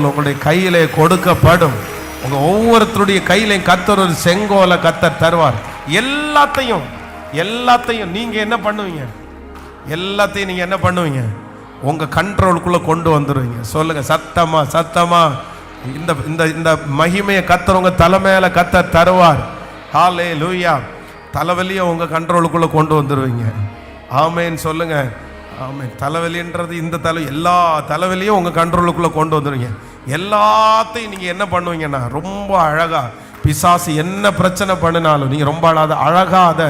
உங்களுடைய கையிலே கொடுக்கப்படும். உங்க ஒவ்வொருத்தருடைய கையிலையும் கர்த்தர் ஒரு செங்கோலை கர்த்தர் தருவார். எல்லாத்தையும் நீங்க என்ன பண்ணுவீங்க? எல்லாத்தையும் நீங்க என்ன பண்ணுவீங்க? உங்க கண்ட்ரோலுக்குள்ள கொண்டு வந்துருவீங்க. சொல்லுங்க சத்தமா சத்தமா. இந்த இந்த இந்த மகிமையை கர்த்தர் உங்க தலைமையில கர்த்தர் தருவார். ஹல்லேலூயா. தலைவலியை உங்க கண்ட்ரோலுக்குள்ள கொண்டு வந்துருவீங்க. ஆமேன் சொல்லுங்க. ஆமேன். தலைவலின்றது இந்த எல்லா தலைவலியும் உங்க கண்ட்ரோலுக்குள்ள கொண்டு வந்துருவீங்க. எல்லாத்தையும் நீங்க என்ன பண்ணுவீங்கன்னா ரொம்ப அழகா, பிசாசு என்ன பிரச்சனை பண்ணினாலும் நீங்க ரொம்ப அழகா அதை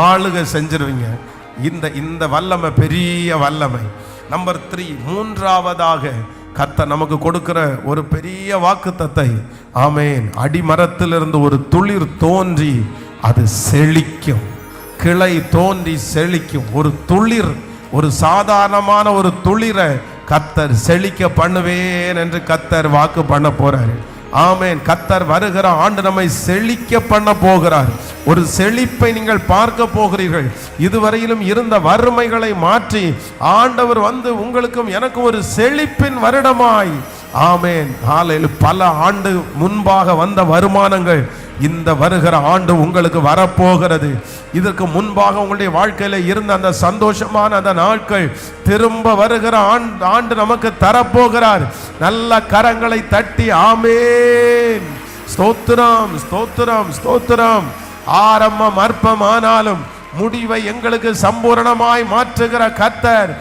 ஆளுகை செஞ்சிருவீங்க. இந்த வல்லமை பெரிய வல்லமை. நம்பர் 3, மூன்றாவதாக கர்த்தர் நமக்கு கொடுக்கிற ஒரு பெரிய வாக்குத்தத்தை, ஆமேன், அடிமரத்திலிருந்து ஒரு துளிர் தோன்றி அது செழிக்கும். கிளை தோன்றி செழிக்கும். ஒரு துளிர், ஒரு சாதாரணமான ஒரு துளிரை கர்த்தர் செழிக்க பண்ணுவேன் என்று கர்த்தர் வாக்கு பண்ண போறாரு. ஆமேன். கர்த்தர் வருகிற ஆண்டு நம்மை செழிக்க பண்ண போகிறார். ஒரு செழிப்பை நீங்கள் பார்க்க போகிறீர்கள். இதுவரையிலும் இருந்த வறுமைகளை மாற்றி ஆண்டவர் வந்து உங்களுக்கும் எனக்கும் ஒரு செழிப்பின் வருடமாய், ஆமேன், பல ஆண்டு முன்பாக வந்த வருமானங்கள் இந்த வருகிற ஆண்டு உங்களுக்கு வரப்போகிறது. இதற்கு முன்பாக உங்களுடைய வாழ்க்கையில இருந்த அந்த சந்தோஷமான அந்த நாட்கள் திரும்ப வருகிற ஆண்டு நமக்கு தரப்போகிறார். நல்ல கரங்களை தட்டி ஆமேன். ஸ்தோத்திரம் ஸ்தோத்திரம் ஸ்தோத்திரம். ஆரம்பம் அற்பமானாலும் முடிவை எங்களுக்கு சம்பூரணமாய் மாற்றுகிற கர்த்தர்